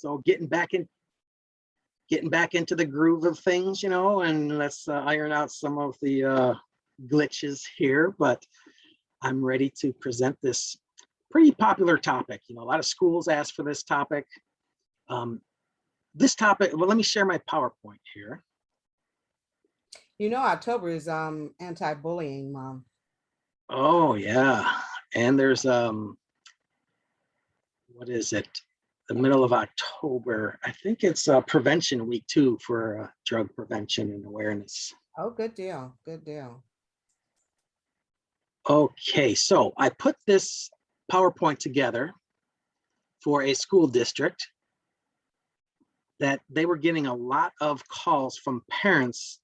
So getting back into the groove of things, and let's iron out some of the glitches here, but I'm ready to present this pretty popular topic. A lot of schools ask for this topic. This topic, well, let me share my PowerPoint here. October is anti-bullying month. Oh yeah, and there's what is it? The middle of October. I think it's prevention week too for drug prevention and awareness. Oh, good deal. Good deal. Okay, so I put this PowerPoint together for a school district that they were getting a lot of calls from parents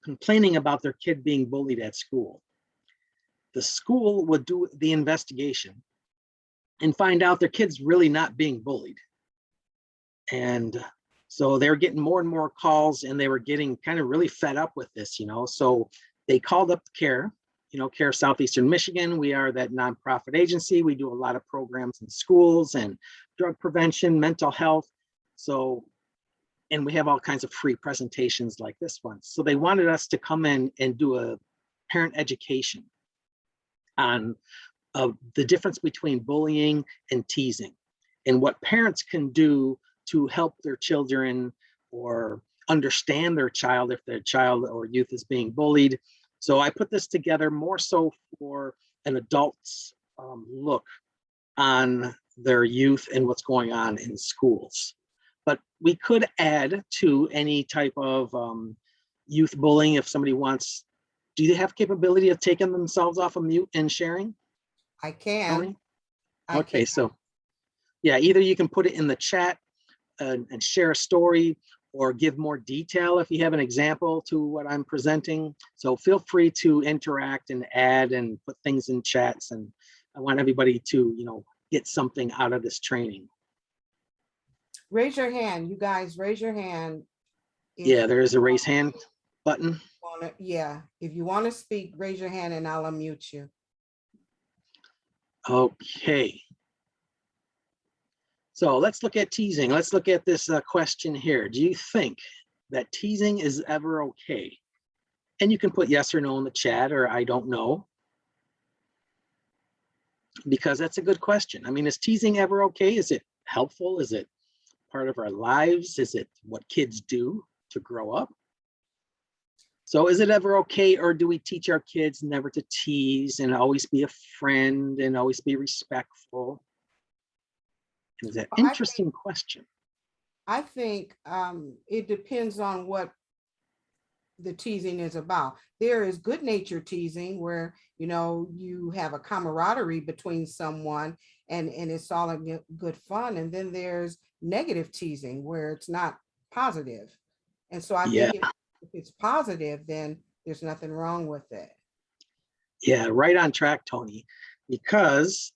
complaining about their kid being bullied at school. The school would do the investigation and find out their kid's really not being bullied. And so they were getting more and more calls, and they were getting kind of really fed up with this, so they called up CARE, CARE of Southeastern Michigan. We are that nonprofit agency. We do a lot of programs in schools and drug prevention, mental health. So, and we have all kinds of free presentations like this one. So they wanted us to come in and do a parent education on the difference between bullying and teasing, and what parents can do to help their children or understand their child if their child or youth is being bullied. So I put this together more so for an adult's look on their youth and what's going on in schools. But we could add to any type of youth bullying if somebody wants. Do they have capability of taking themselves off of mute and sharing? I can. Okay, so yeah, either you can put it in the chat and share a story, or give more detail if you have an example to what I'm presenting. So feel free to interact and add and put things in chats. And I want everybody to, get something out of this training. Raise your hand, you guys, raise your hand. Yeah, there is a raise hand button. If you want to speak, raise your hand and I'll unmute you. Okay. So let's look at teasing. Let's look at this question here. Do you think that teasing is ever okay? And you can put yes or no in the chat, or I don't know, because that's a good question. I mean, is teasing ever okay? Is it helpful? Is it part of our lives? Is it what kids do to grow up? So is it ever okay, or do we teach our kids never to tease and always be a friend and always be respectful? It's an interesting question. I think it depends on what the teasing is about. There is good natured teasing where, you have a camaraderie between someone and it's all in good fun. And then there's negative teasing where it's not positive. And so I think if it's positive, then there's nothing wrong with it. Yeah, right on track, Tony, because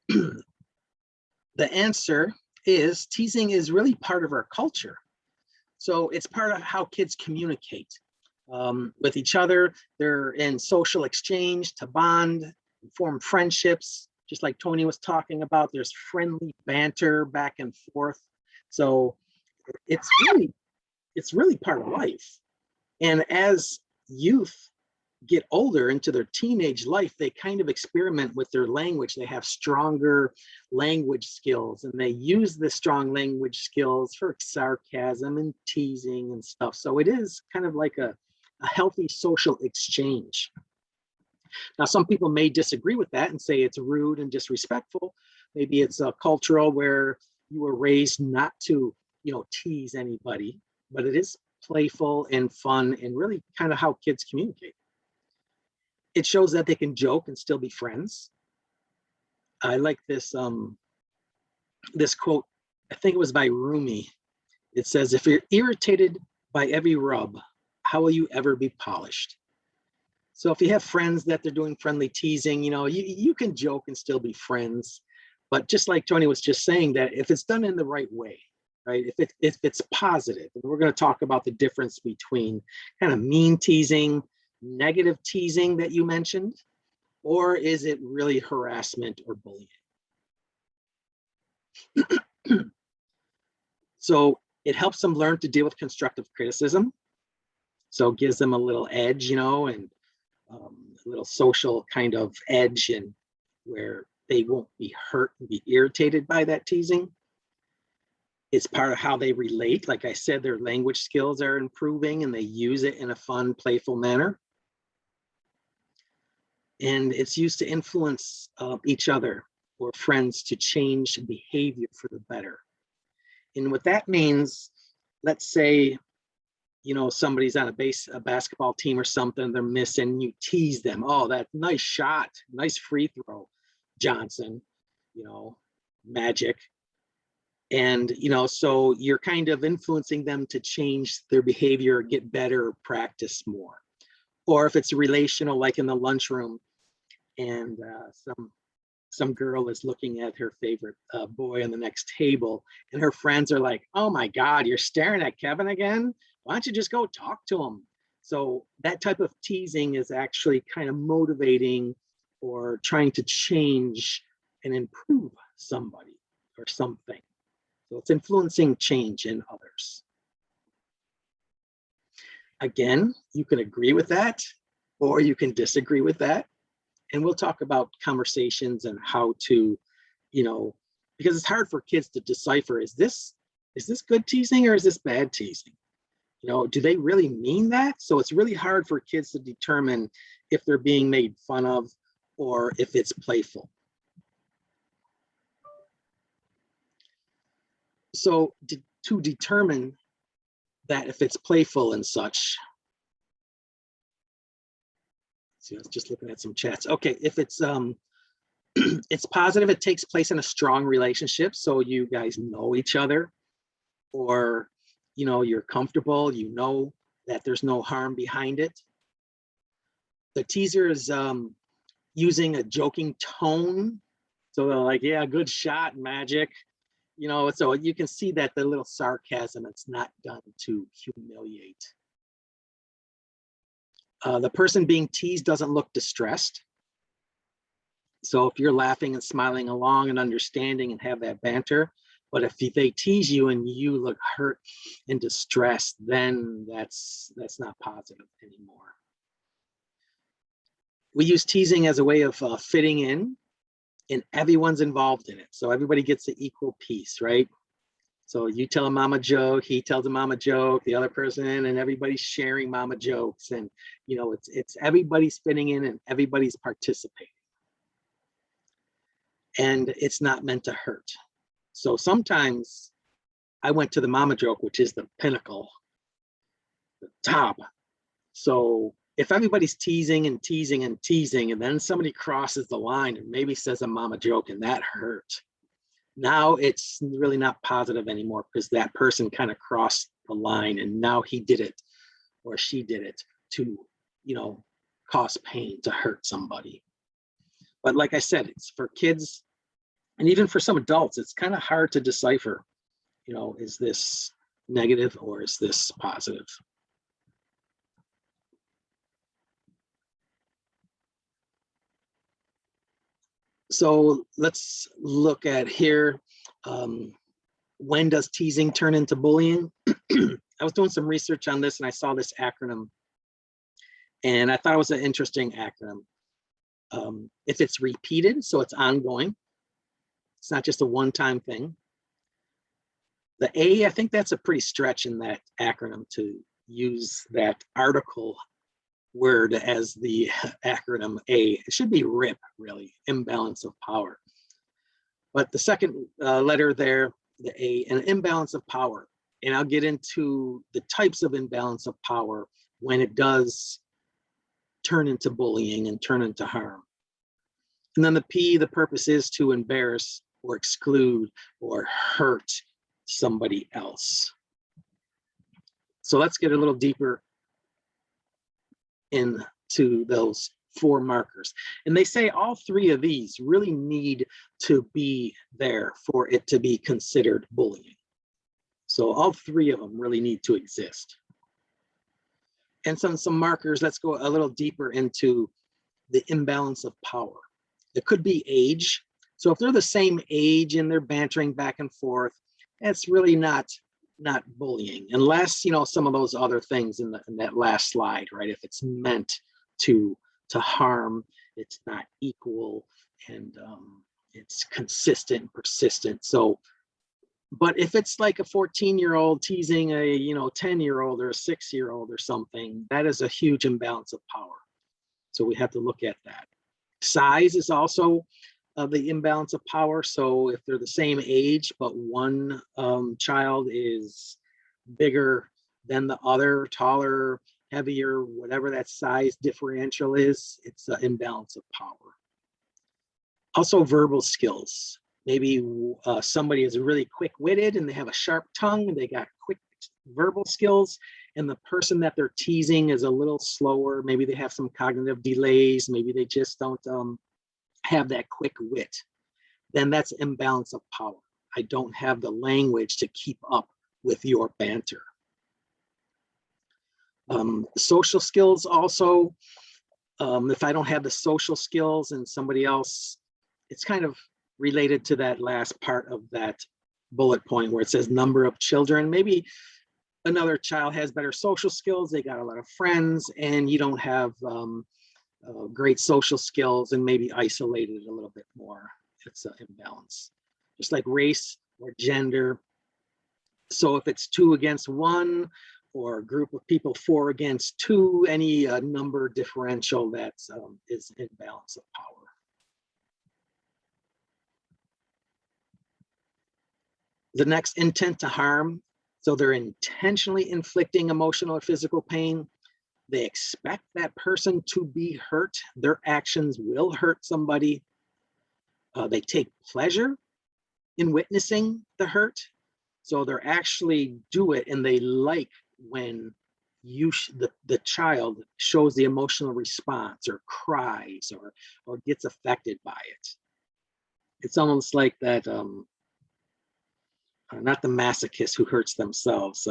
the answer is teasing is really part of our culture. So it's part of how kids communicate with each other. They're in social exchange to bond, form friendships, just like Tony was talking about. There's friendly banter back and forth. So it's really part of life. And as youth get older into their teenage life, they kind of experiment with their language. They have stronger language skills, and they use the strong language skills for sarcasm and teasing and stuff. So it is kind of like a healthy social exchange. Now, some people may disagree with that and say it's rude and disrespectful. Maybe it's cultural where you were raised not to, tease anybody, but it is playful and fun and really kind of how kids communicate. It shows that they can joke and still be friends. I like this this quote. I think it was by Rumi. It says, "If you're irritated by every rub, how will you ever be polished?" So if you have friends that they're doing friendly teasing, you can joke and still be friends. But just like Tony was just saying, that if it's done in the right way, right? If it's positive, and we're going to talk about the difference between kind of mean teasing, negative teasing that you mentioned, or is it really harassment or bullying? So it helps them learn to deal with constructive criticism. So it gives them a little edge, you know, and a little social kind of edge, and where they won't be hurt and be irritated by that teasing. It's part of how they relate. Like I said, their language skills are improving and they use it in a fun, playful manner. And it's used to influence each other or friends to change behavior for the better. And what that means, let's say, you know, somebody's on a basketball team or something, they're missing, you tease them. Oh, that nice shot, nice free throw, Johnson, you know, magic. And, you know, so you're kind of influencing them to change their behavior, get better, practice more. Or if it's relational, like in the lunchroom, and some girl is looking at her favorite boy on the next table, and her friends are like, oh my God, you're staring at Kevin again? Why don't you just go talk to him? So that type of teasing is actually kind of motivating or trying to change and improve somebody or something. So it's influencing change in others. Again, you can agree with that, or you can disagree with that. And we'll talk about conversations and how to, you know, because it's hard for kids to decipher, is this good teasing or is this bad teasing? You know, do they really mean that? So it's really hard for kids to determine if they're being made fun of or if it's playful. So to determine that if it's playful and such, see, I was just looking at some chats. Okay, if it's it's positive, it takes place in a strong relationship, so you guys know each other, or you know, you're comfortable, you know that there's no harm behind it. The teaser is using a joking tone, so they're like, yeah, good shot, magic. You know, so you can see that the little sarcasm, it's not done to humiliate. The person being teased doesn't look distressed. So if you're laughing and smiling along and understanding and have that banter, but if they tease you and you look hurt and distressed, then that's not positive anymore. We use teasing as a way of fitting in, and everyone's involved in it. So everybody gets an equal piece, right? So you tell a mama joke, he tells a mama joke, the other person, and everybody's sharing mama jokes. And, you know, it's everybody's fitting in and everybody's participating. And it's not meant to hurt. So sometimes I went to the mama joke, which is the pinnacle, the top. So if everybody's teasing and teasing and teasing, and then somebody crosses the line and maybe says a mama joke and that hurt, now it's really not positive anymore, because that person kind of crossed the line and now he did it or she did it to, you know, cause pain, to hurt somebody. But like I said, it's for kids and even for some adults, it's kind of hard to decipher, you know, is this negative or is this positive? So let's look at here. When does teasing turn into bullying? I was doing some research on this and I saw this acronym and I thought it was an interesting acronym. If it's repeated, so it's ongoing, it's not just a one-time thing. The A, I think that's a pretty stretch in that acronym to use that article word as the acronym A. It should be RIP, really, imbalance of power. But the second letter there, the A, an imbalance of power. And I'll get into the types of imbalance of power when it does turn into bullying and turn into harm. And then the P, the purpose is to embarrass or exclude or hurt somebody else. So let's get a little deeper into those four markers. And they say all three of these really need to be there for it to be considered bullying. So all three of them really need to exist. And some markers, let's go a little deeper into the imbalance of power. It could be age. So if they're the same age and they're bantering back and forth, that's really not not bullying, unless, some of those other things in that last slide, right? If it's meant to harm, it's not equal, and it's consistent and persistent. So, but if it's like a 14-year-old teasing a 10-year-old or a 6-year-old or something, that is a huge imbalance of power. So we have to look at that. Size is also the imbalance of power. So if they're the same age, but one child is bigger than the other, taller, heavier, whatever that size differential is, it's an imbalance of power. Also verbal skills. Maybe somebody is really quick-witted and they have a sharp tongue, and they got quick verbal skills, and the person that they're teasing is a little slower. Maybe they have some cognitive delays. Maybe they just don't have that quick wit. Then that's imbalance of power. I don't have the language to keep up with your banter. Social skills also, if I don't have the social skills and somebody else, it's kind of related to that last part of that bullet point where it says number of children. Maybe another child has better social skills, they got a lot of friends, and you don't have great social skills and maybe isolated a little bit more. It's an imbalance. Just like race or gender. So if it's 2 against 1, or a group of people 4 against 2, any number differential that is imbalance of power. The next, intent to harm. So they're intentionally inflicting emotional or physical pain. They expect that person to be hurt. Their actions will hurt somebody. They take pleasure in witnessing the hurt. So they're actually do it, and they like when the child shows the emotional response or cries or gets affected by it. It's almost like that, not the masochist who hurts themselves.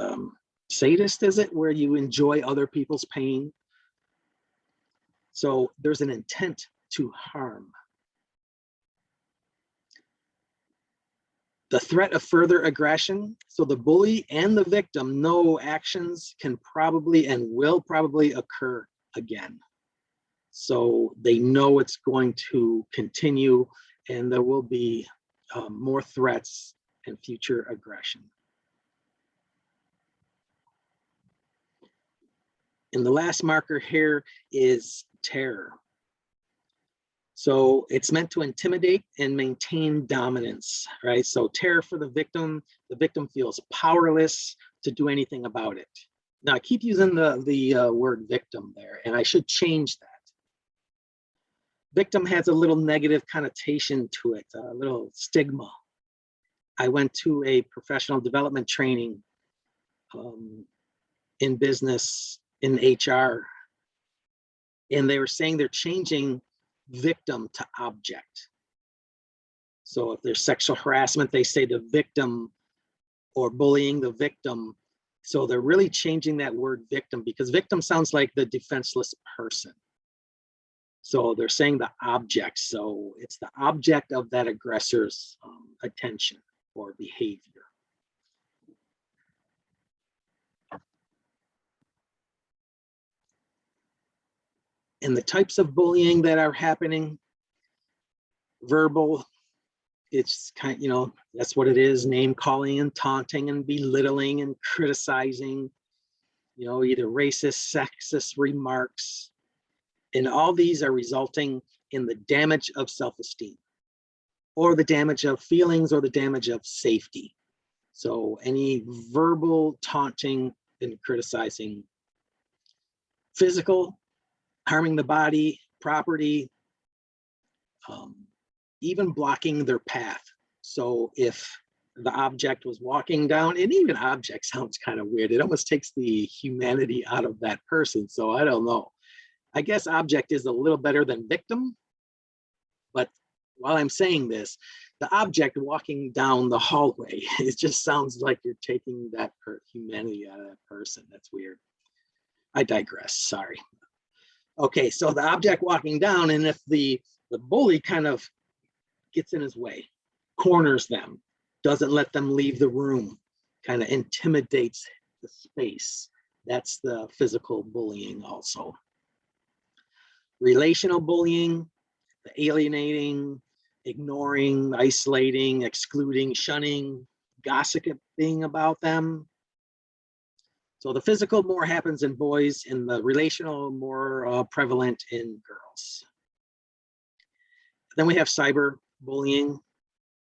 Sadist, is it, where you enjoy other people's pain? So there's an intent to harm. The threat of further aggression. So the bully and the victim know actions can probably and will probably occur again. So they know it's going to continue, and there will be more threats and future aggression. And the last marker here is terror. So it's meant to intimidate and maintain dominance, right? So terror for the victim feels powerless to do anything about it. Now I keep using the word victim there, and I should change that. Victim has a little negative connotation to it, a little stigma. I went to a professional development training in business, in HR, and they were saying they're changing victim to object. So if there's sexual harassment, they say the victim, or bullying, the victim. So they're really changing that word victim, because victim sounds like the defenseless person. So they're saying the object. So it's the object of that aggressor's attention or behavior. And the types of bullying that are happening, verbal, it's kind of, that's what it is, name calling and taunting and belittling and criticizing, either racist, sexist remarks. And all these are resulting in the damage of self-esteem, or the damage of feelings, or the damage of safety. So any verbal taunting and criticizing, physical, harming the body, property, even blocking their path. So if the object was walking down, and even object sounds kind of weird. It almost takes the humanity out of that person. So I don't know. I guess object is a little better than victim. But while I'm saying this, the object walking down the hallway, it just sounds like you're taking that humanity out of that person. That's weird. I digress, sorry. Okay, so the object walking down, and if the bully kind of gets in his way, corners them, doesn't let them leave the room, kind of intimidates the space. That's the physical bullying also. Relational bullying, the alienating, ignoring, isolating, excluding, shunning, gossiping about them. So the physical more happens in boys, and the relational more prevalent in girls. Then we have cyber bullying,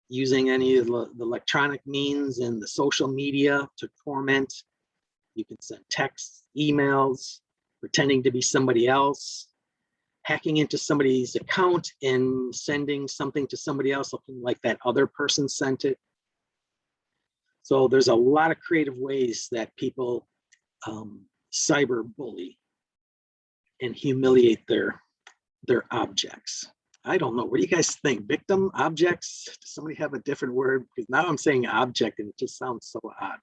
using any of the electronic means and the social media to torment. You can send texts, emails, pretending to be somebody else, hacking into somebody's account and sending something to somebody else looking like that other person sent it. So there's a lot of creative ways that people cyber bully and humiliate their objects. I don't know. What do you guys think? Victim, objects? Does somebody have a different word? Because now I'm saying object and it just sounds so odd.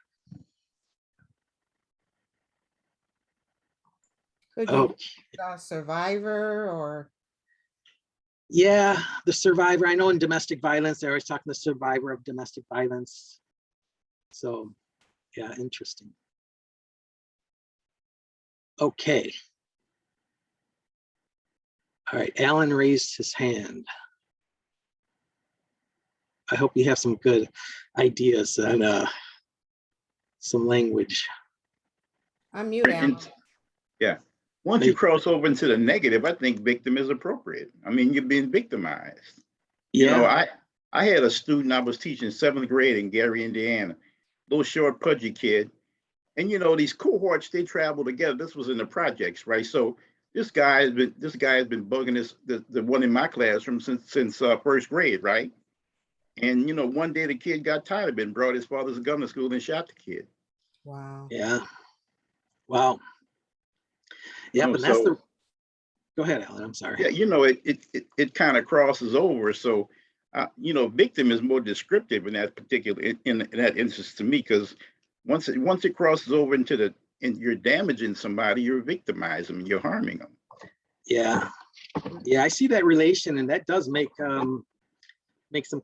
Could you a survivor or? Yeah, the survivor. I know in domestic violence, they're always talking the survivor of domestic violence. So yeah, interesting. Okay. All right, Alan raised his hand. I hope you have some good ideas and some language. I'm mute, Alan. Yeah. Once you cross over into the negative, I think victim is appropriate. I mean, you're being victimized. You know, I had a student I was teaching 7th grade in Gary, Indiana, little short, pudgy kid. And you know, these cohorts, they travel together. This was in the projects, right? So this guy has been bugging the one in my classroom since 1st grade, right? And you know, one day the kid got tired of it and brought his father's gun to school and shot the kid. Wow. Yeah. Wow. Yeah, but that's the. Go ahead, Alan. I'm sorry. Yeah, you know, it kind of crosses over. So, you know, victim is more descriptive in that particular in that instance to me, because once it crosses over into and you're damaging somebody, you're victimizing them, you're harming them. Yeah, yeah, I see that relation, and that does make some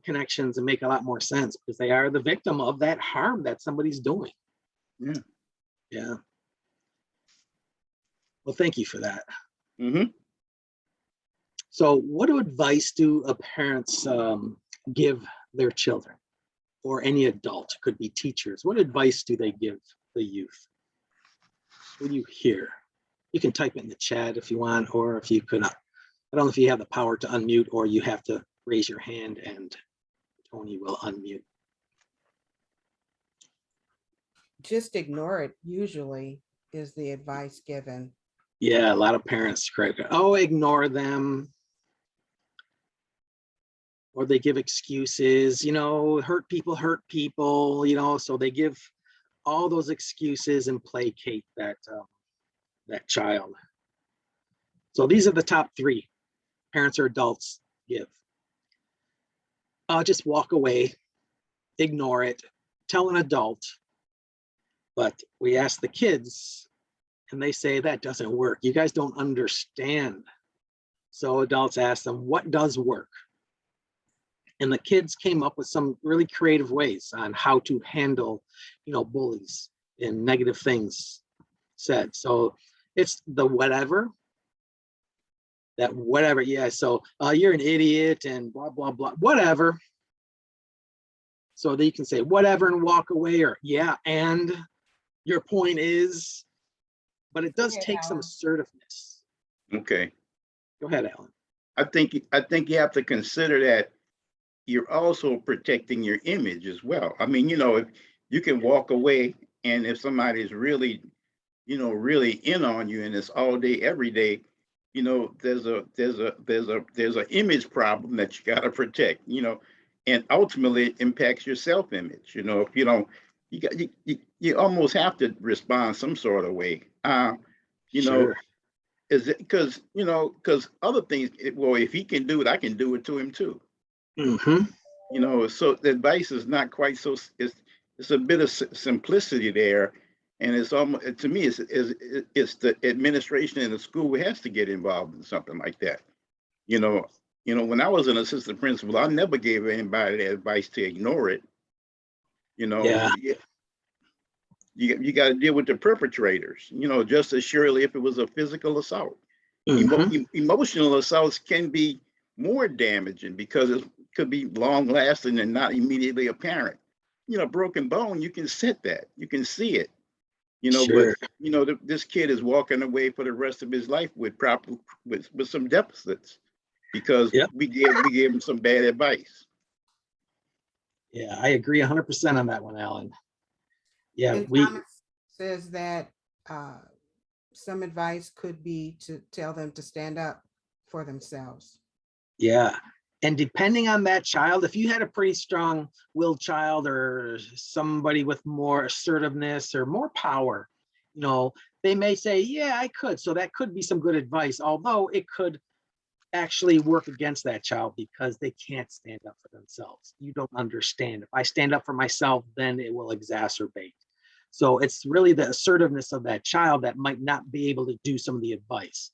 connections and make a lot more sense, because they are the victim of that harm that somebody's doing. Yeah. Yeah. Well, thank you for that. Mm-hmm. So what advice do parents give their children, or any adult? Could be teachers. What advice do they give the youth? What do you hear? You can type it in the chat if you want, or if you could, I don't know if you have the power to unmute, or you have to raise your hand and Tony will unmute. Just ignore it, usually, is the advice given. Yeah, a lot of parents correct. Oh, ignore them. Or they give excuses, you know, hurt people, you know, so they give all those excuses and placate that child. So these are the top 3 parents or adults give. Just walk away, ignore it, tell an adult. But we ask the kids and they say that doesn't work. You guys don't understand. So adults ask them, what does work? And the kids came up with some really creative ways on how to handle, you know, bullies and negative things said. So it's the whatever, yeah. So you're an idiot and blah, blah, blah, whatever. So that you can say whatever and walk away, or yeah, and your point is, but it does take some assertiveness. Okay. Go ahead, Alan. I think you have to consider that you're also protecting your image as well. I mean, you know, if you can walk away, and if somebody's really, you know, really in on you and it's all day, every day, you know, there's an image problem that you got to protect, you know, and ultimately it impacts your self-image. You know, if you don't, you almost have to respond some sort of way. You know, is it because, you know, because other things, well, if he can do it, I can do it to him too. Mm-hmm. You know, so the advice is not quite so, it's a bit of simplicity there. And it's almost, to me, it's the administration in the school has to get involved in something like that. You know, when I was an assistant principal, I never gave anybody the advice to ignore it. You know, Yeah. You got to deal with the perpetrators, you know, just as surely if it was a physical assault. Emotional assaults can be more damaging because it could be long lasting and not immediately apparent. You know, broken bone, you can set that, you can see it, you know, Sure. but you know, this kid is walking away for the rest of his life with with some deficits because Yep. we gave him some bad advice. Yeah, I agree 100% on that one, Alan. Yeah, And Thomas says that some advice could be to tell them to stand up for themselves. yeah. And depending on that child, if you had a pretty strong-willed child or somebody with more assertiveness or more power, you know, they may say, yeah, I could. So that could be some good advice, although it could actually work against that child because they can't stand up for themselves. You don't understand. If I stand up for myself, then it will exacerbate. So it's really the assertiveness of that child that might not be able to do some of the advice.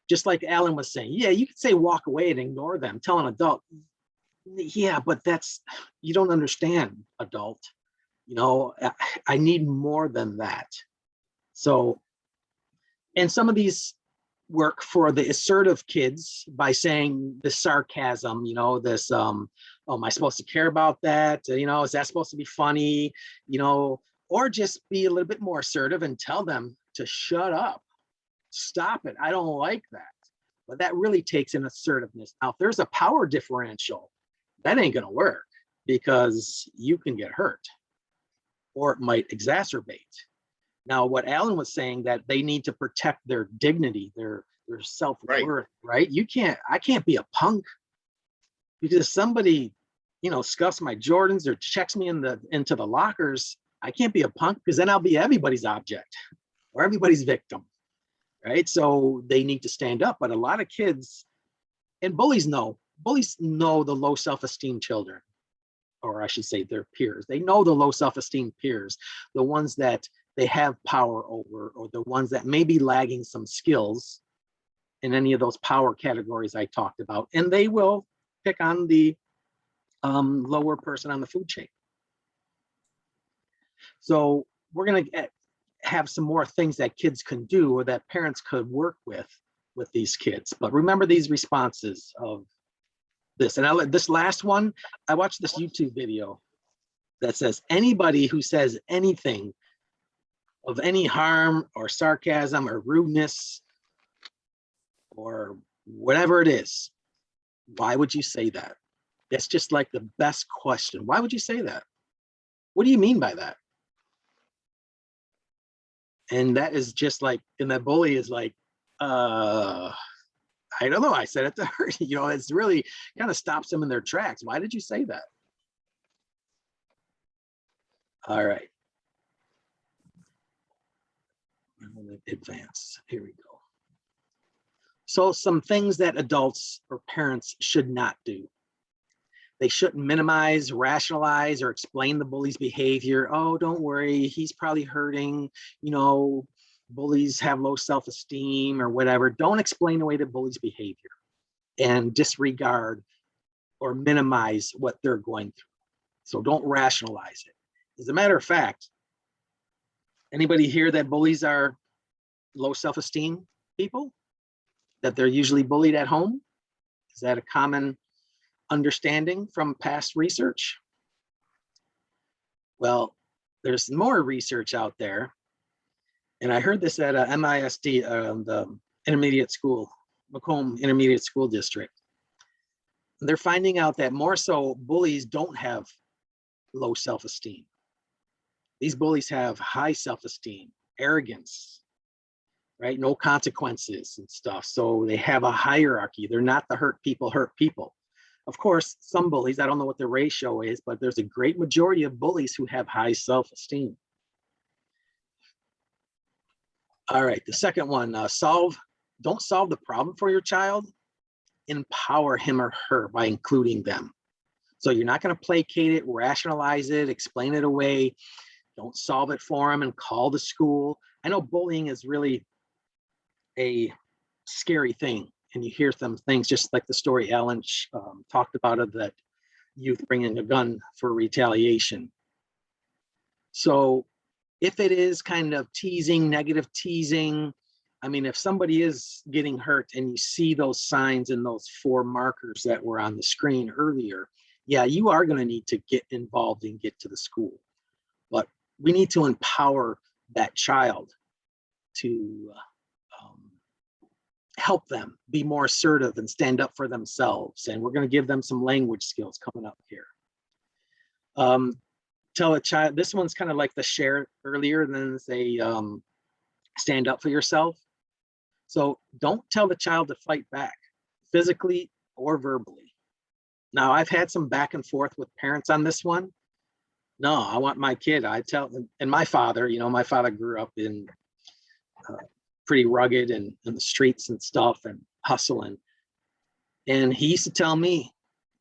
Just like Alan was saying, yeah, you could say walk away and ignore them. Tell an adult, yeah, but you don't understand, adult. You know, I need more than that. So, and some of these work for the assertive kids by saying the sarcasm, you know, this, oh, am I supposed to care about that? You know, is that supposed to be funny? You know, or just be a little bit more assertive and tell them to shut up. Stop it. I don't like that. But that really takes an assertiveness. Now, if there's a power differential, that ain't going to work because you can get hurt or it might exacerbate. Now, what Alan was saying, that they need to protect their dignity, their self-worth, right? I can't be a punk because somebody, you know, scuffs my Jordans or checks me into the lockers. I can't be a punk because then I'll be everybody's object or everybody's victim. Right? So they need to stand up. But a lot of kids and bullies know the low self-esteem children, or I should say their peers. They know the low self-esteem peers, the ones that they have power over, or the ones that may be lagging some skills in any of those power categories I talked about. And they will pick on the lower person on the food chain. So we're going to have some more things that kids can do or that parents could work with these kids. But remember these responses of this. And this last one, I watched this YouTube video that says anybody who says anything of any harm or sarcasm or rudeness or whatever it is, why would you say that? That's just like the best question. Why would you say that? What do you mean by that? And that is just like, and that bully is like, I don't know, I said it to her. You know, it's really kind of stops them in their tracks. Why did you say that? All right. I'm going to advance. Here we go. So some things that adults or parents should not do. They shouldn't minimize, rationalize, or explain the bully's behavior. Oh, don't worry, he's probably hurting. You know, bullies have low self-esteem or whatever. Don't explain away the bully's behavior and disregard or minimize what they're going through. So don't rationalize it. As a matter of fact, anybody here that bullies are low self-esteem people? That they're usually bullied at home? Is that a common understanding from past research? Well, there's more research out there. And I heard this at MISD, the intermediate school, Macomb Intermediate School District. They're finding out that more so bullies don't have low self-esteem. These bullies have high self-esteem, arrogance, right? No consequences and stuff. So they have a hierarchy. They're not the hurt people. Of course, some bullies, I don't know what the ratio is, but there's a great majority of bullies who have high self-esteem. All right, the second one, don't solve the problem for your child, empower him or her by including them. So you're not going to placate it, rationalize it, explain it away. Don't solve it for them and call the school. I know bullying is really a scary thing. And you hear some things just like the story Alan talked about of that youth bringing a gun for retaliation. So If it is kind of teasing, negative teasing, I mean, if somebody is getting hurt and you see those signs and those 4 markers that were on the screen earlier, yeah, you are going to need to get involved and get to the school. But we need to empower that child to help them be more assertive and stand up for themselves. And we're going to give them some language skills coming up here. Tell a child, this one's kind of like the share earlier, and then say, stand up for yourself. So don't tell the child to fight back, physically or verbally. Now, I've had some back and forth with parents on this one. No, I want my kid, I tell them, and my father, you know, my father grew up in pretty rugged and in the streets and stuff and hustling. And he used to tell me,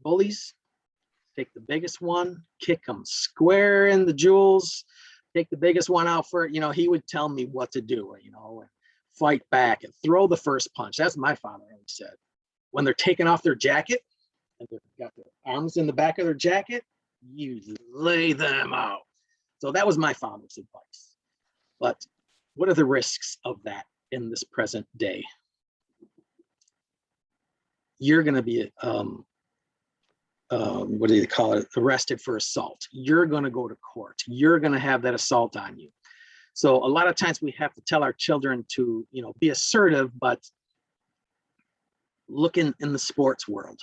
bullies, take the biggest one, kick them square in the jewels, take the biggest one out for, you know, he would tell me what to do, you know, and fight back and throw the first punch. That's my father always said. When they're taking off their jacket and they've got their arms in the back of their jacket, you lay them out. So that was my father's advice. But what are the risks of that in this present day? You're going to be what do you call it, arrested for assault. You're going to go to court. You're going to have that assault on you. So a lot of times we have to tell our children to, you know, be assertive, but look in the sports world.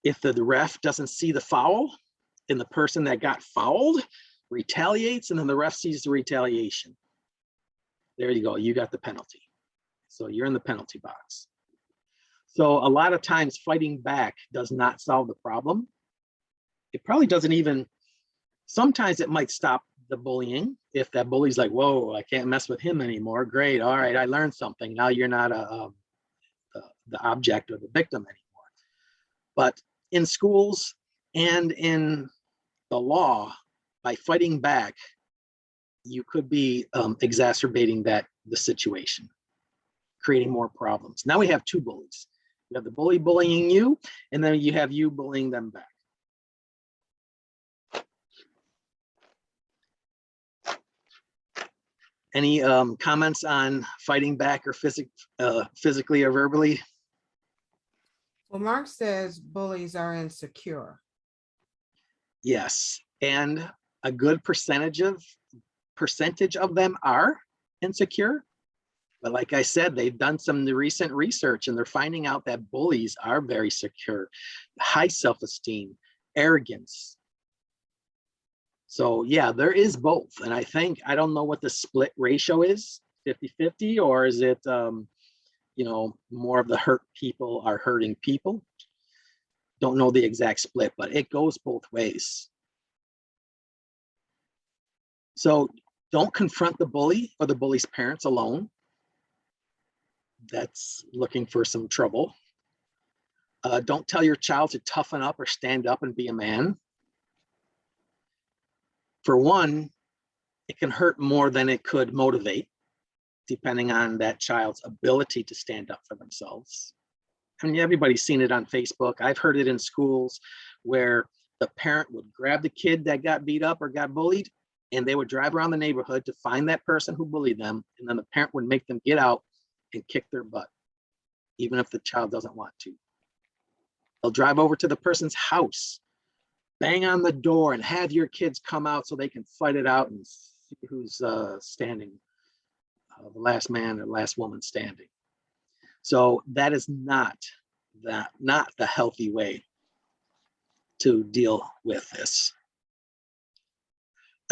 If the ref doesn't see the foul and the person that got fouled retaliates, and then the ref sees the retaliation, there you go, you got the penalty. So you're in the penalty box. So a lot of times fighting back does not solve the problem. It probably doesn't even, sometimes it might stop the bullying. If that bully's like, whoa, I can't mess with him anymore. Great, all right, I learned something. Now you're not the object or the victim anymore. But in schools and in the law, by fighting back, you could be exacerbating the situation, creating more problems. Now we have 2 bullies. You have the bully bullying you, and then you have you bullying them back. Any comments on fighting back or physically or verbally? Well, Mark says bullies are insecure. Yes, and a good percentage of them are insecure. But like I said, they've done some recent research and they're finding out that bullies are very secure, high self-esteem, arrogance. So yeah, there is both. And I think, I don't know what the split ratio is, 50-50, or is it, you know, more of the hurt people are hurting people? Don't know the exact split, but it goes both ways. So don't confront the bully or the bully's parents alone. That's looking for some trouble. Don't tell your child to toughen up or stand up and be a man. For one, it can hurt more than it could motivate, depending on that child's ability to stand up for themselves. I mean, everybody's seen it on Facebook. I've heard it in schools where the parent would grab the kid that got beat up or got bullied, and they would drive around the neighborhood to find that person who bullied them, and then the parent would make them get out and kick their butt, even if the child doesn't want to. They'll drive over to the person's house, bang on the door, and have your kids come out so they can fight it out and see who's standing, the last man or last woman standing. So that is not the healthy way to deal with this.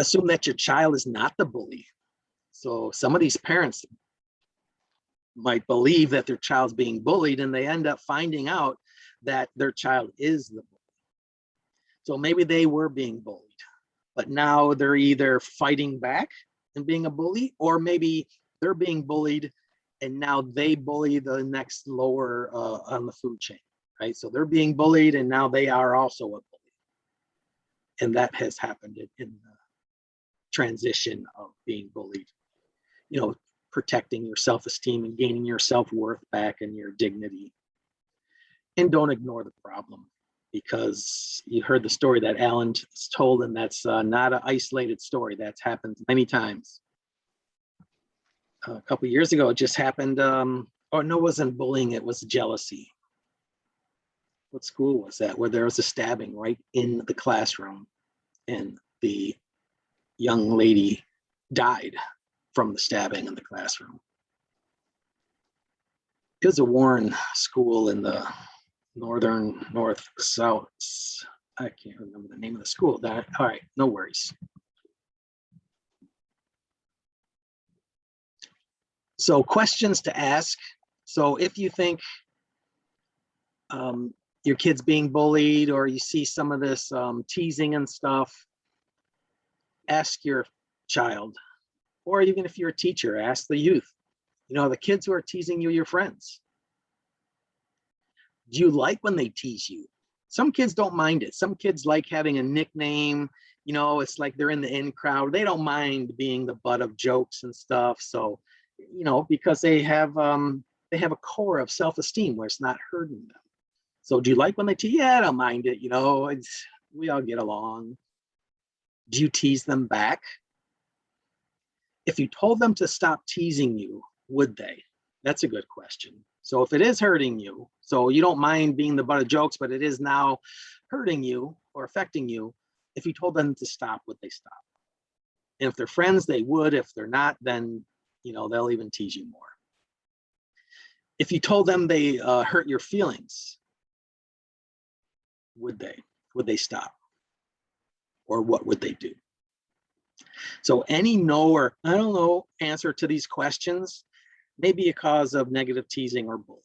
Assume that your child is not the bully. So some of these parents might believe that their child's being bullied, and they end up finding out that their child is the bully. So maybe they were being bullied, but now they're either fighting back and being a bully, or maybe they're being bullied and now they bully the next lower on the food chain, right? So they're being bullied and now they are also a bully. And that has happened in the transition of being bullied, you know, protecting your self-esteem and gaining your self-worth back and your dignity. And don't ignore the problem. because you heard the story that Alan told, and that's not an isolated story. That's happened many times. A couple of years ago, it just happened. Oh no, it wasn't bullying, it was jealousy. What school was that? Where there was a stabbing right in the classroom, and the young lady died from the stabbing in the classroom. It was a Warren school in the south. I can't remember the name of the school. All right, no worries. So questions to ask. So if you think your kid's being bullied, or you see some of this teasing and stuff, ask your child, or even if you're a teacher, ask the youth. You know, the kids who are teasing you, your friends. Do you like when they tease you? Some kids don't mind it. Some kids like having a nickname. You know, it's like they're in the in crowd. They don't mind being the butt of jokes and stuff. So, you know, because they have a core of self-esteem where it's not hurting them. So do you like when they tease? Yeah, I don't mind it. You know, we all get along. Do you tease them back? If you told them to stop teasing you, would they? That's a good question. So if it is hurting you, so you don't mind being the butt of jokes, but it is now hurting you or affecting you, if you told them to stop, would they stop? And if they're friends, they would. If they're not, then, you know, they'll even tease you more. If you told them they hurt your feelings, would they stop? Or what would they do? So any no or I don't know answer to these questions may be a cause of negative teasing or bullying.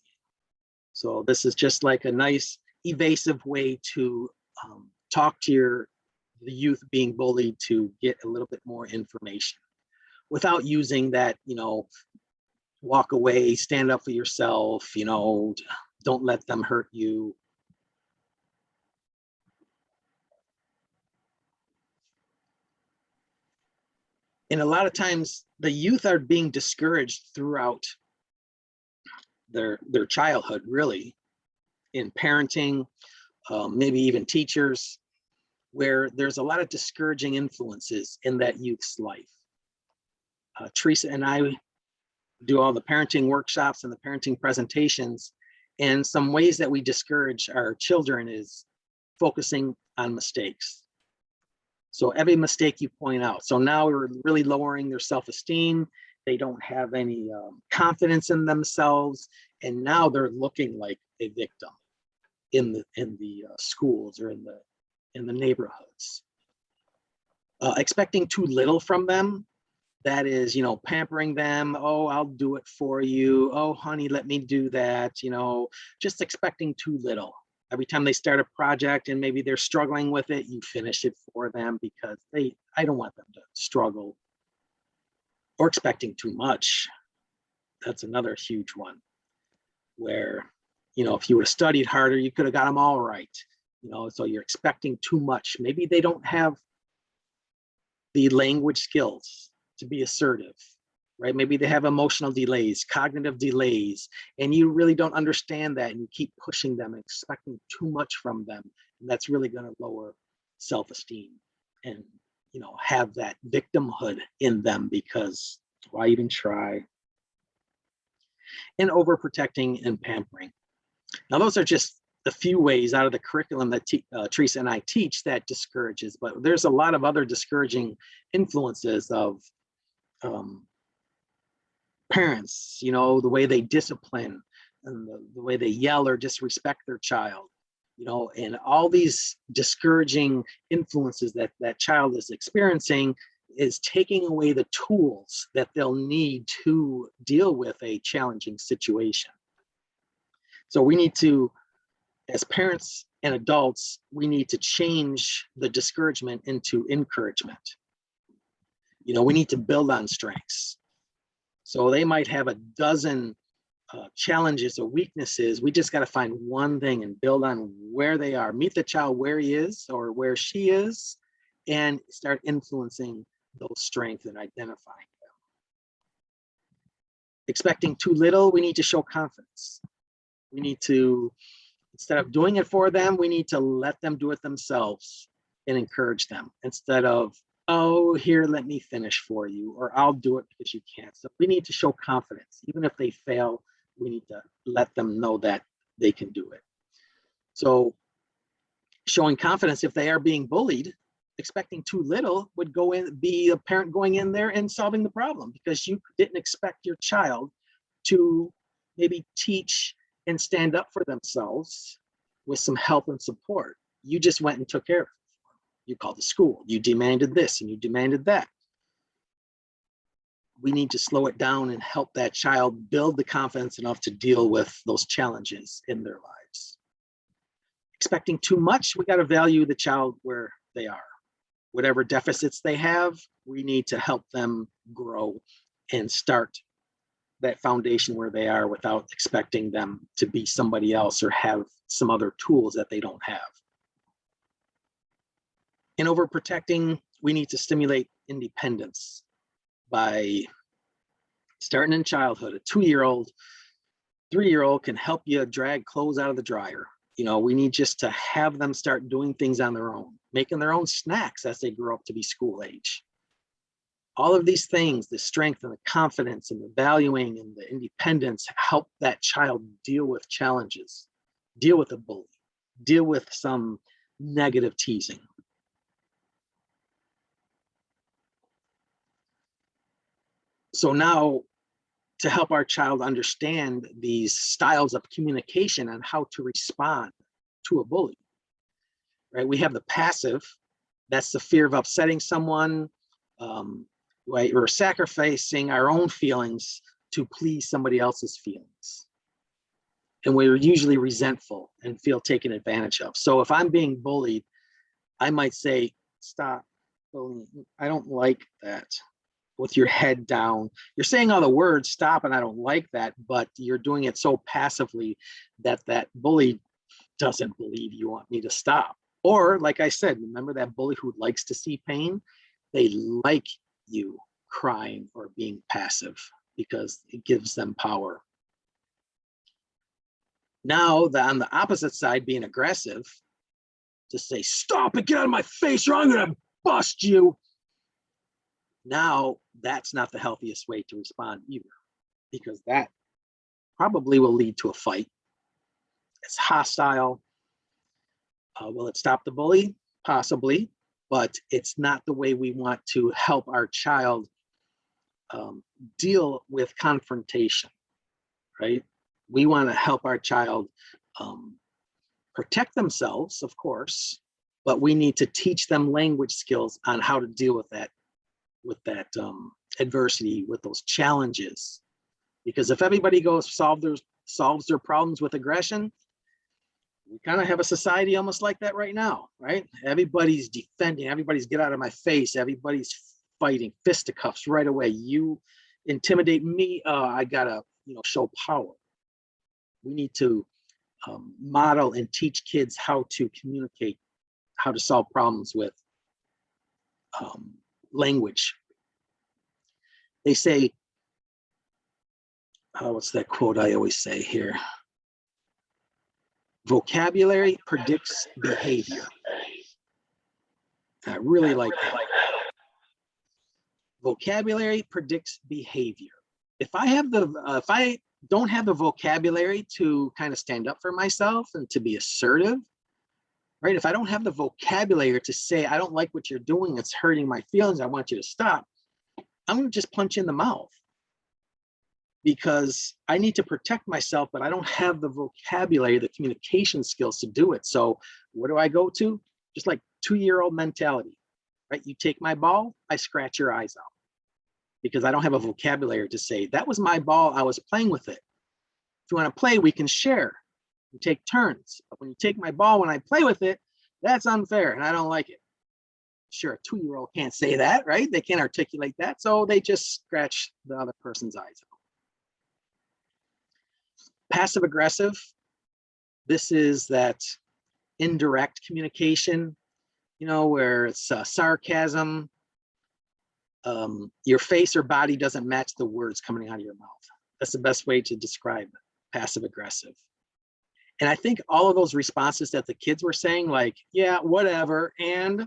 So this is just like a nice evasive way to talk to the youth being bullied to get a little bit more information without using that, you know, walk away, stand up for yourself, you know, don't let them hurt you. And a lot of times the youth are being discouraged throughout their childhood, really, in parenting, maybe even teachers, where there's a lot of discouraging influences in that youth's life. Teresa and I do all the parenting workshops and the parenting presentations, and some ways that we discourage our children is focusing on mistakes. So every mistake you point out. So now we're really lowering their self-esteem. They don't have any confidence in themselves, and now they're looking like a victim in the schools or in the neighborhoods. Expecting too little from them, that is, you know, pampering them. Oh, I'll do it for you. Oh, honey, let me do that. You know, just expecting too little. Every time they start a project and maybe they're struggling with it, you finish it for them because I don't want them to struggle. Or expecting too much. That's another huge one where, you know, if you would have studied harder, you could have got them all right. You know, so you're expecting too much. Maybe they don't have the language skills to be assertive, right? Maybe they have emotional delays, cognitive delays, and you really don't understand that, and you keep pushing them and expecting too much from them. And that's really going to lower self-esteem and, you know, have that victimhood in them because why even try? And overprotecting and pampering. Now, those are just a few ways out of the curriculum that Teresa and I teach that discourages, but there's a lot of other discouraging influences of parents, you know, the way they discipline and the way they yell or disrespect their child, you know, and all these discouraging influences that that child is experiencing is taking away the tools that they'll need to deal with a challenging situation. So we need to, as parents and adults, we need to change the discouragement into encouragement. You know, we need to build on strengths. So they might have a dozen challenges or weaknesses. We just got to find one thing and build on where they are. Meet the child where he is or where she is and start influencing those strengths and identifying them. Expecting too little, we need to show confidence. We need to Instead of doing it for them, we need to let them do it themselves and encourage them instead of, oh, here, let me finish for you, or I'll do it because you can't. So we need to show confidence. Even if they fail, we need to let them know that they can do it. So showing confidence, if they are being bullied, expecting too little would be a parent going in there and solving the problem, because you didn't expect your child to maybe teach and stand up for themselves with some help and support. You just went and took care of it. You called the school, you demanded this and you demanded that. We need to slow it down and help that child build the confidence enough to deal with those challenges in their lives. Expecting too much, we got to value the child where they are. Whatever deficits they have, we need to help them grow and start that foundation where they are without expecting them to be somebody else or have some other tools that they don't have. In overprotecting, we need to stimulate independence by starting in childhood. A 2-year-old, 3-year-old can help you drag clothes out of the dryer. You know, we need just to have them start doing things on their own, making their own snacks as they grow up to be school age. All of these things, the strength and the confidence and the valuing and the independence, help that child deal with challenges, deal with a bully, deal with some negative teasing. So now, to help our child understand these styles of communication and how to respond to a bully, right? We have the passive, that's the fear of upsetting someone, right? We're sacrificing our own feelings to please somebody else's feelings. And we're usually resentful and feel taken advantage of. So if I'm being bullied, I might say, stop bullying. I don't like that. With your head down, you're saying all the words stop and I don't like that, but you're doing it so passively that that bully doesn't believe you want me to stop. Or like I said, remember that bully who likes to see pain? They like you crying or being passive because it gives them power. Now, on the opposite side, being aggressive, to say, stop it, get out of my face, or I'm gonna bust you. Now, that's not the healthiest way to respond either, because that probably will lead to a fight. It's hostile. Will it stop the bully? Possibly, but it's not the way we want to help our child deal with confrontation, right? We want to help our child protect themselves, of course, but we need to teach them language skills on how to deal with that adversity, with those challenges. Because if everybody goes solves their problems with aggression, we kind of have a society almost like that right now, right? Everybody's defending, everybody's get out of my face, everybody's fighting, fisticuffs right away. You intimidate me, I gotta, show power. We need to model and teach kids how to communicate, how to solve problems with language. They say, what's that quote I always say here? Vocabulary predicts behavior. I really like that. Vocabulary predicts behavior. If I don't have the vocabulary to kind of stand up for myself and to be assertive, right? If I don't have the vocabulary to say, I don't like what you're doing, it's hurting my feelings, I want you to stop, I'm gonna just punch in the mouth, because I need to protect myself, but I don't have the vocabulary, the communication skills to do it. So what do I go to? Just like 2-year-old mentality, right? You take my ball, I scratch your eyes out, because I don't have a vocabulary to say, that was my ball, I was playing with it. If you want to play, we can share and take turns. But when you take my ball when I play with it, that's unfair and I don't like it. Sure, a 2-year-old can't say that, right? They can't articulate that, so they just scratch the other person's eyes out. Passive aggressive, this is that indirect communication, where it's sarcasm. Your face or body doesn't match the words coming out of your mouth. That's the best way to describe passive aggressive. And I think all of those responses that the kids were saying, like, yeah, whatever, and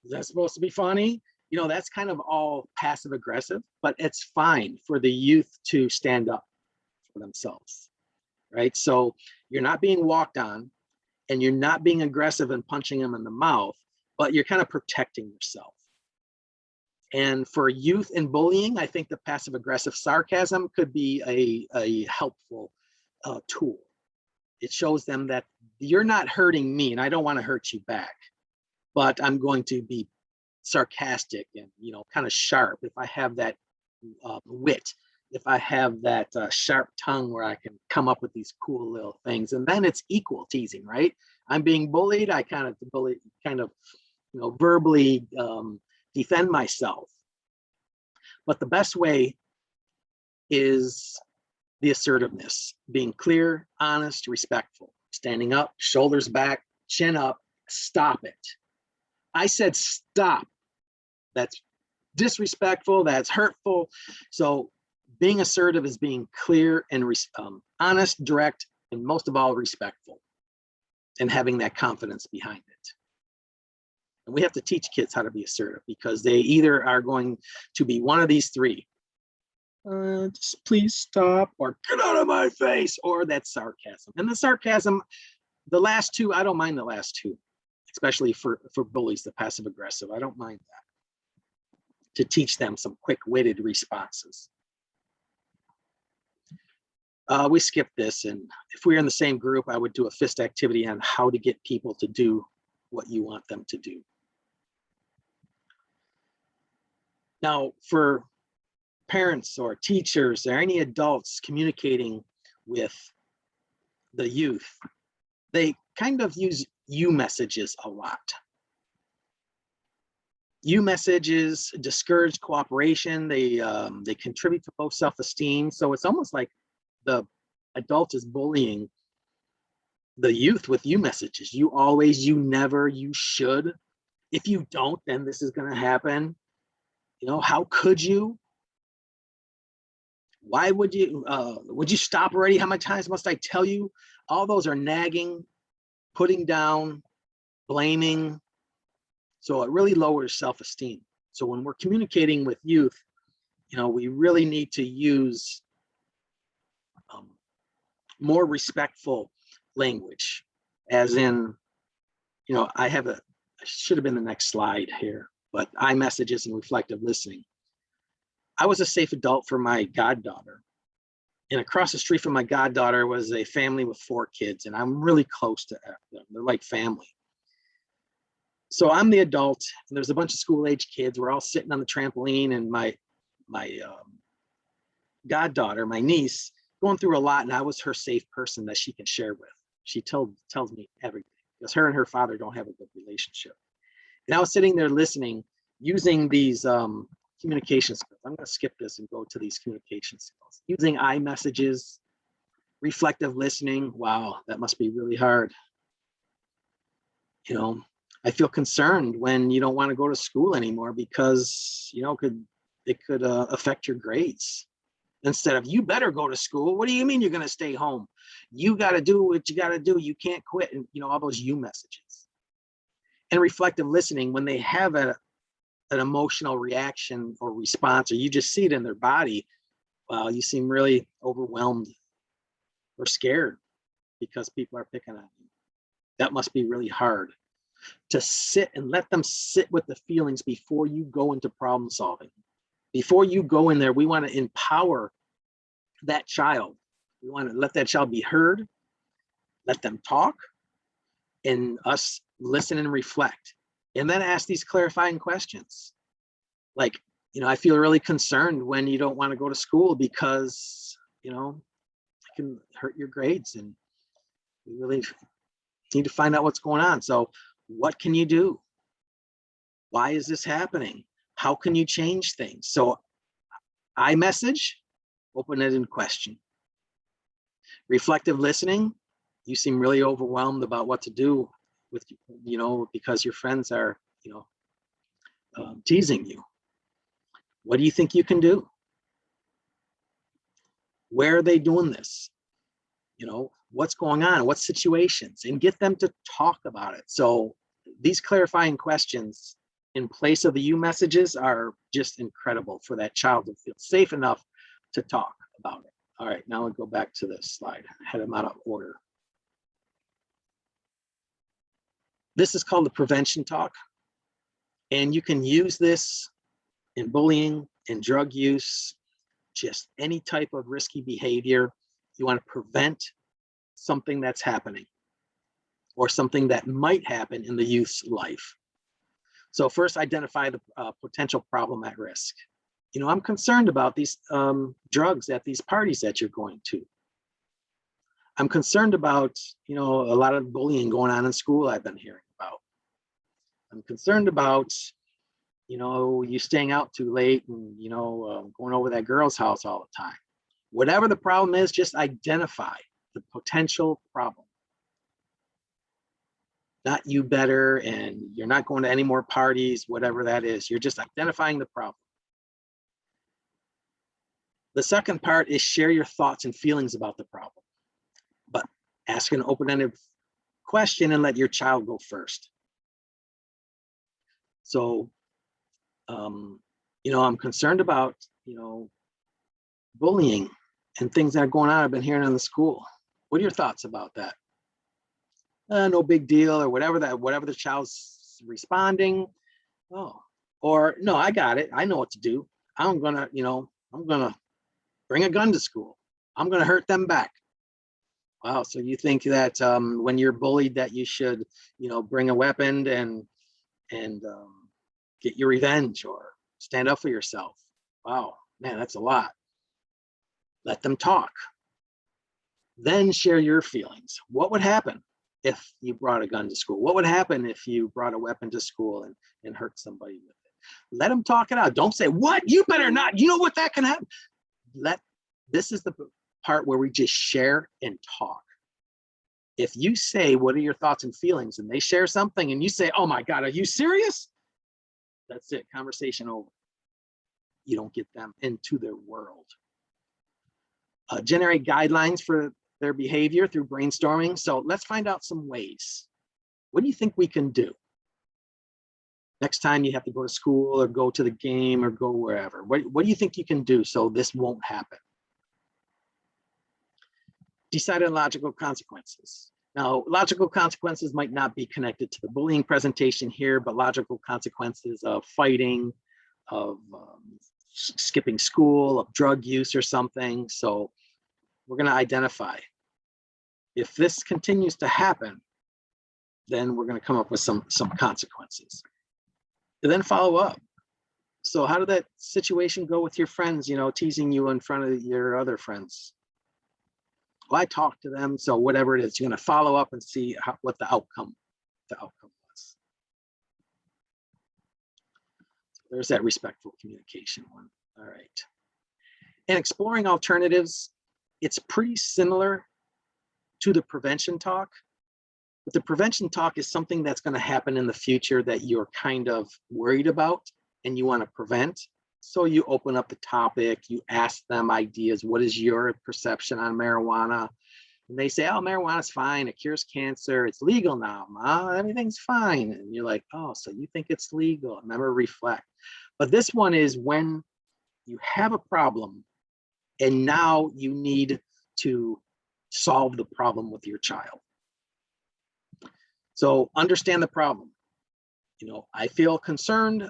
is that supposed to be funny? You know, that's kind of all passive aggressive, but it's fine for the youth to stand up for themselves, right? So you're not being walked on and you're not being aggressive and punching them in the mouth, but you're kind of protecting yourself. And for youth in bullying, I think the passive aggressive sarcasm could be a helpful tool. It shows them that you're not hurting me and I don't want to hurt you back, but I'm going to be sarcastic and, you know, kind of sharp if I have that wit, if I have that sharp tongue where I can come up with these cool little things. And then it's equal teasing, right? I'm being bullied. I kind of you know, verbally defend myself. But the best way is the assertiveness, being clear, honest, respectful, standing up, shoulders back, chin up, stop it. I said stop. That's disrespectful, that's hurtful. So being assertive is being clear and honest, direct, and most of all, respectful, and having that confidence behind it. And we have to teach kids how to be assertive because they either are going to be one of these three. Just please stop, or get out of my face, or that's sarcasm. And the sarcasm, the last two, I don't mind the last two, especially for bullies, the passive aggressive. I don't mind that, to teach them some quick-witted responses. We skipped this, and if we were in the same group, I would do a fist activity on how to get people to do what you want them to do. Now, for parents or teachers or any adults communicating with the youth, they kind of use you messages a lot. You messages discourage cooperation. They contribute to low self-esteem. So it's almost like the adult is bullying the youth with you messages. You always, you never, you should. If you don't, then this is going to happen. You know, how could you? Why would you stop already? How many times must I tell you? All those are nagging, putting down, blaming. So it really lowers self-esteem. So when we're communicating with youth, you know, we really need to use more respectful language, as in, you know, I should have been the next slide here, but iMessages and reflective listening. I was a safe adult for my goddaughter. And across the street from my goddaughter was a family with 4 kids, and I'm really close to them. They're like family. So I'm the adult, and there's a bunch of school-age kids. We're all sitting on the trampoline, and my goddaughter, my niece, going through a lot, and I was her safe person that she can share with. She tells me everything because her and her father don't have a good relationship. And I was sitting there listening, using these communication skills. I'm going to skip this and go to these communication skills. Using iMessages, reflective listening. Wow, that must be really hard. You know, I feel concerned when you don't want to go to school anymore because, you know, it could affect your grades. Instead of, you better go to school. What do you mean you're going to stay home? You got to do what you got to do. You can't quit. And, you know, all those you messages. And reflective listening, when they have an emotional reaction or response, or you just see it in their body, wow, you seem really overwhelmed or scared because people are picking on you. That must be really hard to sit and let them sit with the feelings before you go into problem solving. Before you go in there, we want to empower that child. We want to let that child be heard, let them talk, and us listen and reflect. And then ask these clarifying questions. Like, you know, I feel really concerned when you don't want to go to school because, you know, it can hurt your grades, and we really need to find out what's going on. So what can you do? Why is this happening? How can you change things? So iMessage, open it in question. Reflective listening, you seem really overwhelmed about what to do with, you know, because your friends are, you know, teasing you. What do you think you can do? Where are they doing this? what's going on, what situations, and get them to talk about it. So these clarifying questions in place of the you messages are just incredible for that child to feel safe enough to talk about it. All right, now we'll go back to this slide. I had them out of order. This is called the prevention talk. And you can use this in bullying, in drug use, just any type of risky behavior. You want to prevent something that's happening or something that might happen in the youth's life. So first, identify the potential problem at risk. I'm concerned about these drugs at these parties that you're going to. I'm concerned about, a lot of bullying going on in school I've been hearing about. I'm concerned about, you staying out too late and, going over that girl's house all the time. Whatever the problem is, just identify the potential problem. Not you better, and you're not going to any more parties, whatever that is. You're just identifying the problem. The second part is share your thoughts and feelings about the problem, but ask an open-ended question and let your child go first. So, I'm concerned about, bullying and things that are going on. I've been hearing in the school. What are your thoughts about that? No big deal, or whatever the child's responding. Oh, or no, I got it. I know what to do. I'm gonna bring a gun to school. I'm gonna hurt them back. Wow. So you think that when you're bullied that you should, bring a weapon and get your revenge or stand up for yourself. Wow, man, that's a lot. Let them talk. Then share your feelings. What would happen if you brought a gun to school? What would happen if you brought a weapon to school and hurt somebody with it? Let them talk it out. Don't say, what? You better not. You know what that can happen? This is the part where we just share and talk. If you say, what are your thoughts and feelings? And they share something and you say, oh my God, are you serious? That's it, conversation over. You don't get them into their world. Generate guidelines for their behavior through brainstorming. So let's find out some ways. What do you think we can do? Next time you have to go to school or go to the game or go wherever. What do you think you can do so this won't happen? Decide on logical consequences. Now, logical consequences might not be connected to the bullying presentation here, but logical consequences of fighting, of skipping school, of drug use or something. So we're going to identify. If this continues to happen, then we're going to come up with some consequences. And then follow up. So how did that situation go with your friends, teasing you in front of your other friends? Well, I talked to them, so whatever it is, you're going to follow up and see what the outcome was. There's that respectful communication one. All right. And exploring alternatives, it's pretty similar to the prevention talk. But the prevention talk is something that's going to happen in the future that you're kind of worried about and you want to prevent. So you open up the topic, you ask them ideas. What is your perception on marijuana? And they say, oh, marijuana's fine. It cures cancer. It's legal now, Ma. Everything's fine. And you're like, oh, so you think it's legal. Remember, reflect. But this one is when you have a problem and now you need to solve the problem with your child. So understand the problem. I feel concerned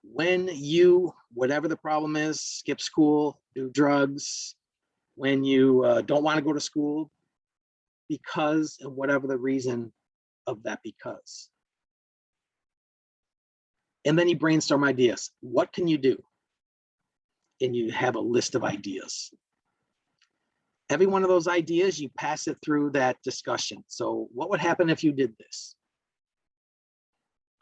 when you, whatever the problem is, skip school, do drugs, when you don't want to go to school because of whatever the reason of that because. And then you brainstorm ideas. What can you do? And you have a list of ideas. Every one of those ideas, you pass it through that discussion. So what would happen if you did this?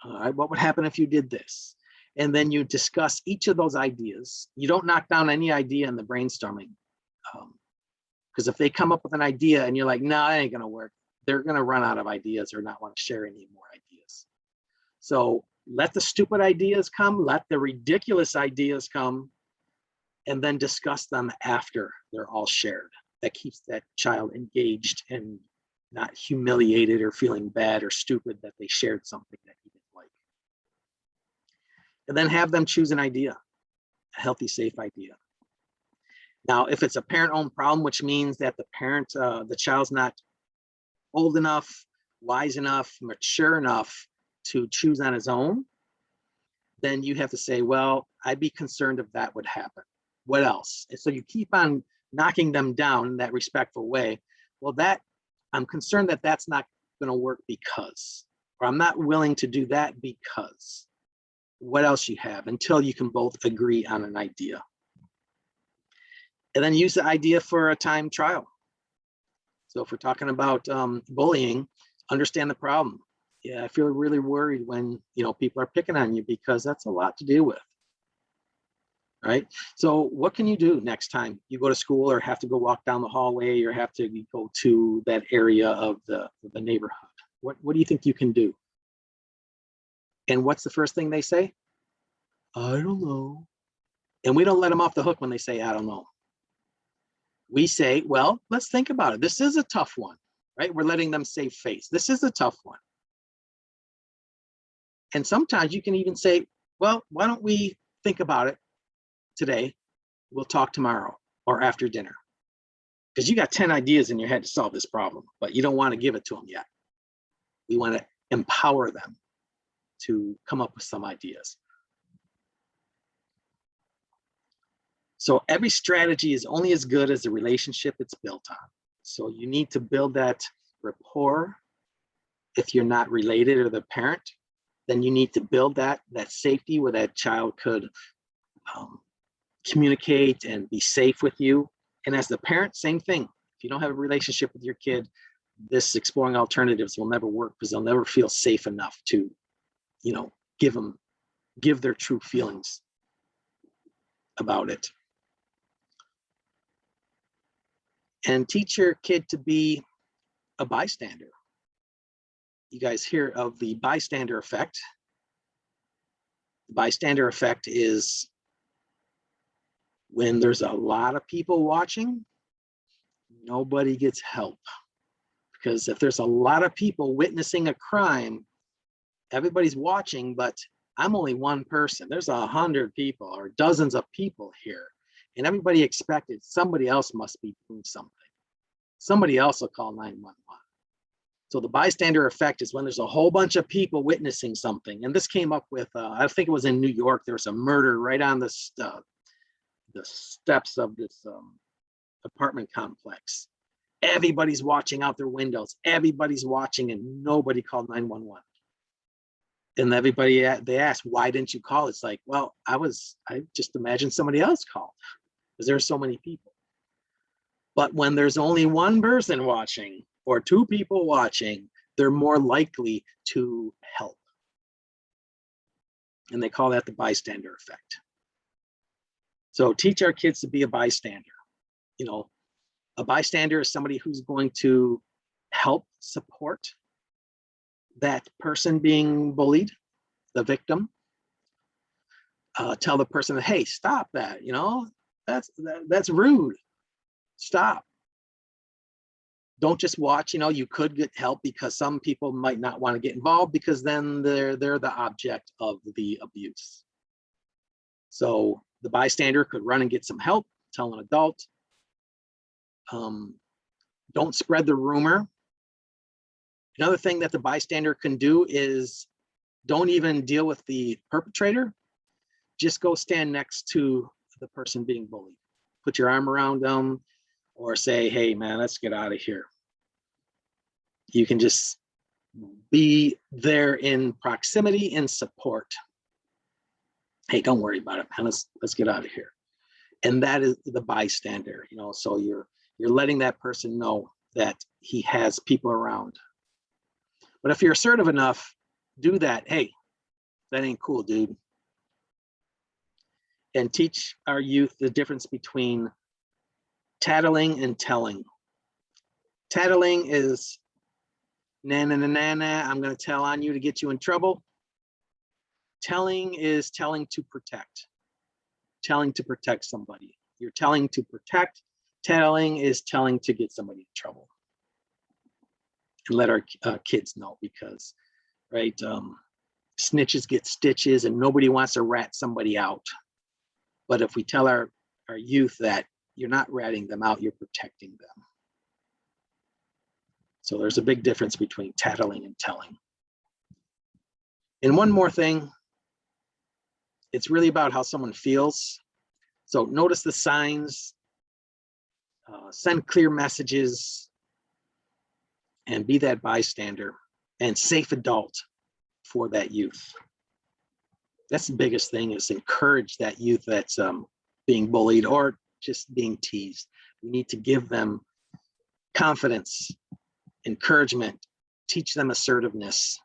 All right, what would happen if you did this? And then you discuss each of those ideas. You don't knock down any idea in the brainstorming. Because if they come up with an idea and you're like, no, that ain't gonna work, they're gonna run out of ideas or not want to share any more ideas. So let the stupid ideas come, let the ridiculous ideas come, and then discuss them after they're all shared. that keeps that child engaged and not humiliated or feeling bad or stupid that they shared something that he didn't like. And then have them choose an idea, a healthy, safe idea. Now, if it's a parent-owned problem, which means that the child's not old enough, wise enough, mature enough to choose on his own, then you have to say, well, I'd be concerned if that would happen. What else? And so you keep on knocking them down in that respectful way. Well, I'm concerned that that's not going to work because, or I'm not willing to do that because. What else you have until you can both agree on an idea. And then use the idea for a time trial. So if we're talking about bullying, understand the problem. Yeah, I feel really worried when people are picking on you because that's a lot to deal with, right? So what can you do next time you go to school or have to go walk down the hallway or have to go to that area of the neighborhood? What do you think you can do? And what's the first thing they say? I don't know. And we don't let them off the hook when they say, I don't know. We say, well, let's think about it. This is a tough one, right? We're letting them save face. This is a tough one. And sometimes you can even say, well, why don't we think about it today? We'll talk tomorrow or after dinner. Because you got 10 ideas in your head to solve this problem, but you don't want to give it to them yet. We want to empower them to come up with some ideas. So every strategy is only as good as the relationship it's built on. So you need to build that rapport. If you're not related or the parent, then you need to build that safety where that child could communicate and be safe with you. And as the parent, same thing. If you don't have a relationship with your kid, this exploring alternatives will never work because they'll never feel safe enough to, give their true feelings about it. And teach your kid to be a bystander. You guys hear of the bystander effect. The bystander effect is when there's a lot of people watching, nobody gets help. Because if there's a lot of people witnessing a crime, everybody's watching, but I'm only one person. There's 100 people or dozens of people here. And everybody expected somebody else must be doing something. Somebody else will call 911. So the bystander effect is when there's a whole bunch of people witnessing something. And this came up with, I think it was in New York, there was a murder right on the steps of this apartment complex. Everybody's watching out their windows. Everybody's watching and nobody called 911. And everybody, they asked, why didn't you call? It's like, well, I just imagined somebody else called because there's so many people. But when there's only one person watching or two people watching, they're more likely to help. And they call that the bystander effect. So teach our kids to be a bystander. A bystander is somebody who's going to help support that person being bullied, the victim. Tell the person, hey, stop that, that's rude. Stop. Don't just watch. You could get help because some people might not want to get involved because then they're the object of the abuse. So the bystander could run and get some help, tell an adult. Don't spread the rumor. Another thing that the bystander can do is don't even deal with the perpetrator. Just go stand next to the person being bullied. Put your arm around them or say, hey, man, let's get out of here. You can just be there in proximity and support. Hey, don't worry about it, man. Let's get out of here. And that is the bystander, so you're letting that person know that he has people around. But if you're assertive enough, do that. Hey, that ain't cool, dude. And teach our youth the difference between tattling and telling. Tattling is na na na na na, I'm going to tell on you to get you in trouble. Telling is telling to protect somebody. You're telling to protect, Tattling is telling to get somebody in trouble. And let our kids know, because, right, snitches get stitches and nobody wants to rat somebody out. But if we tell our youth that you're not ratting them out, you're protecting them. So there's a big difference between tattling and telling. And one more thing, it's really about how someone feels. So notice the signs, send clear messages, and be that bystander and safe adult for that youth. That's the biggest thing, is encourage that youth that's being bullied or just being teased. We need to give them confidence, encouragement, teach them assertiveness.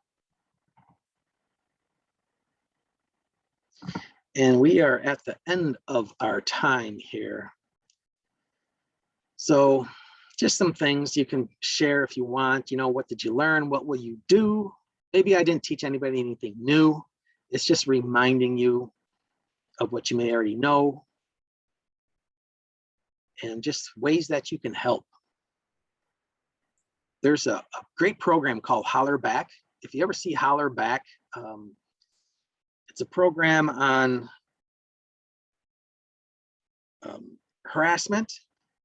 And we are at the end of our time here. So just some things you can share if you want. You know, what did you learn? What will you do? Maybe I didn't teach anybody anything new. It's just reminding you of what you may already know, and just ways that you can help. There's a great program called Holler Back. If you ever see Holler Back, it's a program on harassment,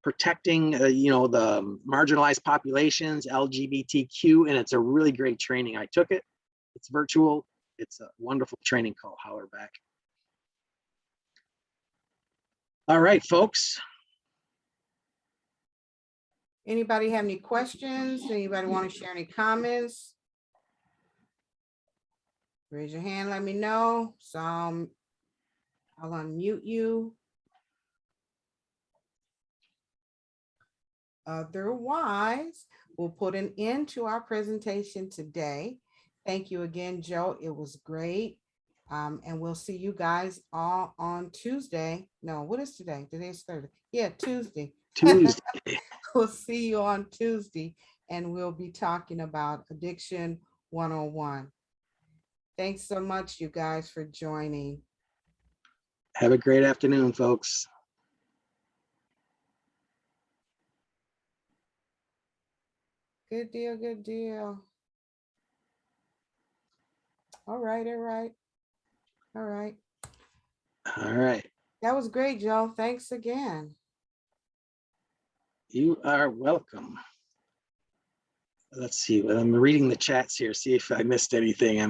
protecting you know, the marginalized populations, LGBTQ, and it's a really great training. I took it. It's virtual. It's a wonderful training called Holler Back. All right, folks. Anybody have any questions? Anybody want to share any comments? Raise your hand, let me know. So I'll unmute you. Otherwise, we'll put an end to our presentation today. Thank you again, Joe. It was great. And we'll see you guys all on Tuesday. No, what is today? Today's Thursday. Yeah, Tuesday. Tuesday. We'll see you on Tuesday, and we'll be talking about Addiction 101. Thanks so much, you guys, for joining. Have a great afternoon, folks. Good deal, good deal. All right, all right. All right. All right. That was great, Joe. Thanks again. You are welcome. Let's see. I'm reading the chats here, see if I missed anything.